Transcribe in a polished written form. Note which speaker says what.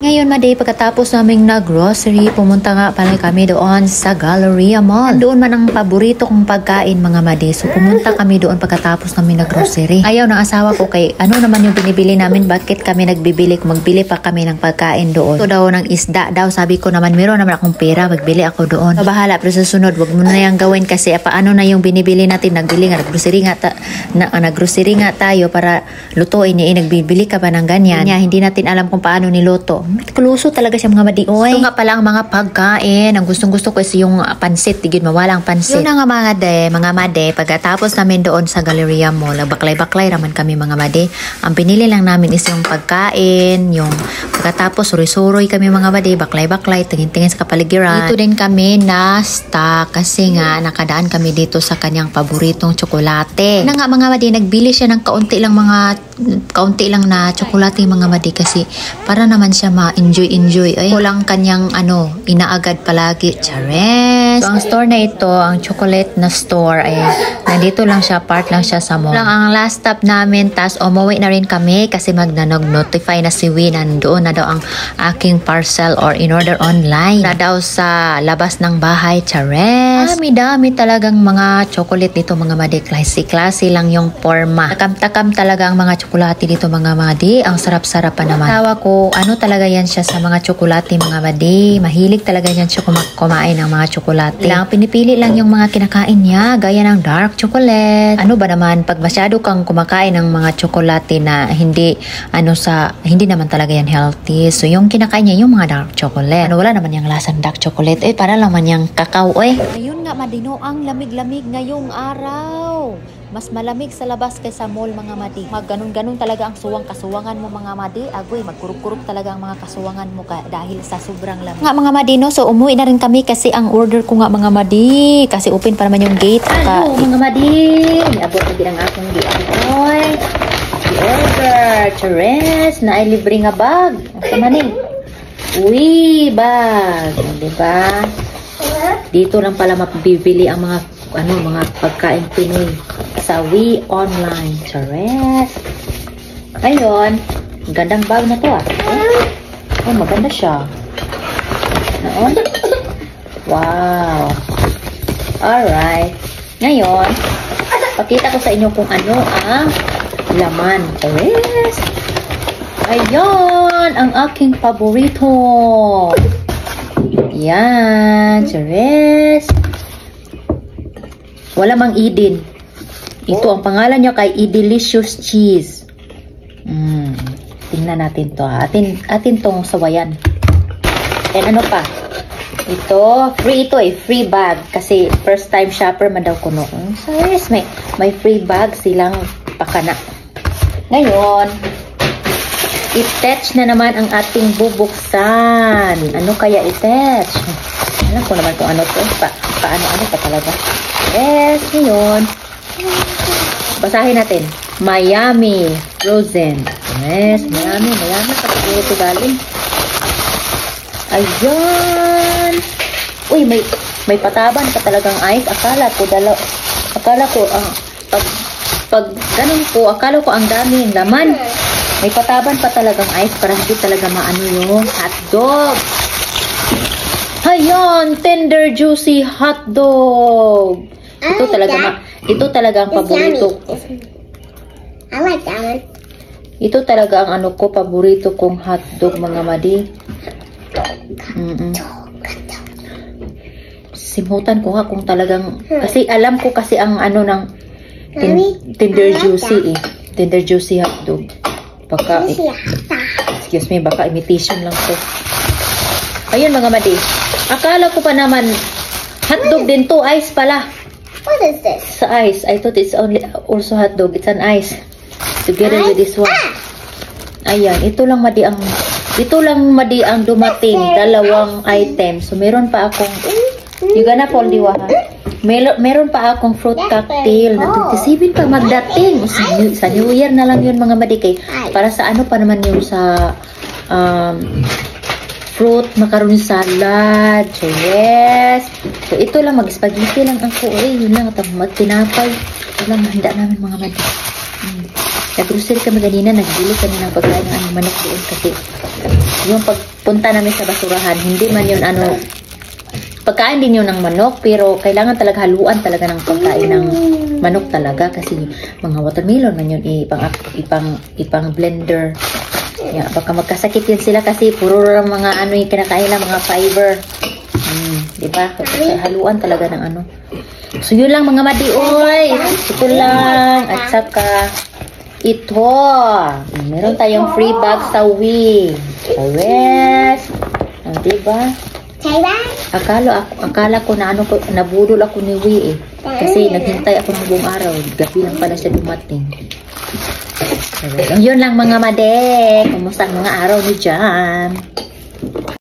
Speaker 1: Ngayon, Madi, pagkatapos naming nag-grocery, pumunta nga pala kami doon sa Galleria Mall. Doon man ang paborito kong pagkain, mga Madi. So, pumunta kami doon pagkatapos namin nag-grocery. Ayaw ng asawa ko kay ano naman yung binibili namin, bakit kami nagbibili, magbili pa kami ng pagkain doon. Ito daw ng isda daw, sabi ko naman, meron naman akong pera, magbili ako doon. So, bahala, pero sa sunod, wag mo na yung gawin kasi paano na yung binibili natin, nagbili nga, nag-grocery nga tayo para lutuin niya, nagbibili ka ba ng ganyan? Hindi natin alam kung paano niluto. Kuluso talaga siya, mga Madi. Oy. Ito nga pala ang mga pagkain. Ang gustong-gusto ko is yung pansit. Tigid mawalang pansit. Yun na nga mga Madi. Pagkatapos namin doon sa Galleria Mall, baklay-baklay raman kami, mga Madi. Ang pinili lang namin is yung pagkain, yung pagkatapos suroy-suroy kami, mga Madi. Baklay-baklay, tingin-tingin sa kapaligiran. Dito din kami na stock kasi nga nakadaan kami dito sa kanyang paboritong tsokolate. Na nga, mga Madi, nagbili siya ng kaunti lang na tsokolate, mga Madi, kasi para naman siya ma-enjoy. Ay, kulang kanyang inaagad palagi. Chares! So, ang store na ito, ang chocolate na store, ay nandito lang siya, part lang siya sa mall. Lang ang last stop namin, tas umuwi na rin kami kasi notify na si Win, nandoon na daw ang aking parcel or in-order online. Na daw sa labas ng bahay. Chares! Dami talagang mga chocolate dito, mga Madi. Classy lang yung forma. Takam-takam talaga ang mga chocolate dito, mga Madi. Ang sarap-sarap pa naman. Tawa ko, talaga yan siya sa mga tsokolate, mga Madi. Mahilig talaga yan siya kumain ng mga tsokolate. Pinipili lang yung mga kinakain niya, gaya ng dark chocolate. Ano ba naman, pag masyado kang kumakain ng mga tsokolate na hindi naman talaga yan healthy. So, yung kinakain niya, yung mga dark chocolate. Wala naman yung lasang dark chocolate. Para naman yung kakao, Ayun nga, Madino, ang lamig-lamig ngayong araw. Mas malamig sa labas kaysa mall, mga Madi. Ganun talaga ang kasuwangan mo, mga Madi. Agoy, magkuruk-kuruk talaga ang mga kasuwangan mo dahil sa sobrang lamig. Nga, mga Madi, no? So, umuwi na rin kami kasi ang order ko nga, mga Madi. Kasi open pa naman yung gate. Hello, mga Madi. Niabot na din ang akong order. Chares, na ay libre nga bag. Asa maning? Uy, bag. Diba? Dito lang pala mabibili ang mga pagkain Pinoy sa We Online. Chares. Ayun, gandang bag na to, maganda siya. Noon. Wow. Alright. Ngayon, pakita ko sa inyo kung ano ang laman. Chares. Ayun, ang aking paborito. Yan, chares. Wala mang Eden. Ito, ang pangalan niya kay Delicious Cheese. Tingnan natin to. Atin tong sawayan. And ano pa? Ito, free ito free bag. Kasi first time shopper man daw ko noon. So yes, may free bag silang pakana. Ngayon, i-touch na naman ang ating bubuksan. Ano kaya i-touch? Alam ko naman kung ano to. Paano pa talaga. Yes, ngayon. Basahin natin. Miami Frozen. Yes, Miami. Kapag ito galing. Ayan. Uy, may pataban pa talagang ice. Akala ko, pag ganun po, akala ko ang dami yung laman. May pataban pa talagang ice para hindi talaga maano yung hotdog. Ayan, tender juicy hotdog. Ito talaga ang paborito.
Speaker 2: I like that one.
Speaker 1: Ito talaga ang paborito kong hotdog, mga Madi. Simutan ko nga kung talagang, kasi alam ko kasi ang ng tender juicy Tender juicy hotdog. Excuse me, baka imitation lang to. Ayun, mga Madi. Akala ko pa naman hotdog din to, ice pala.
Speaker 2: What is this?
Speaker 1: Sa ice. I thought it's also hotdog. It's an ice. Together with this one. Ayan, ito lang Madi ang dumating, dalawang item. So meron pa akong you gonna fall diwa ha. Meron pa akong fruit cocktail na 27 pa magdating. Sa New Year na lang yun, mga Madi, kay para sa pa naman yung sa fruit macaroni salad. So yes. So ito lang, mag-spaghetti lang ako. Yun lang, magtinapay. Ito lang handa namin, mga Madi. Nag-grocery kami kanina, nagbili kami ng pagkain ng manok doon kasi yung pagpunta namin sa basurahan, hindi man yun pagkain din yun ng manok, pero kailangan talaga haluan talaga ng pagkain ng manok talaga kasi mga watermelon man yun ipang blender. Baka magkasakit yun sila kasi puro mga yung kinakain lang, mga fiber. Diba? Kasi haluan talaga ng So yun lang mga madi, oy. Ito lang. At saka ito. Meron tayong free bag sa Wii. Yes. Diba? Akala ko na nabudol ako ni Wii Kasi naghintay ako ng buong araw. Gabi lang pala siya dumating. Yun lang mga made. Kumusta ang mga araw ni Jam?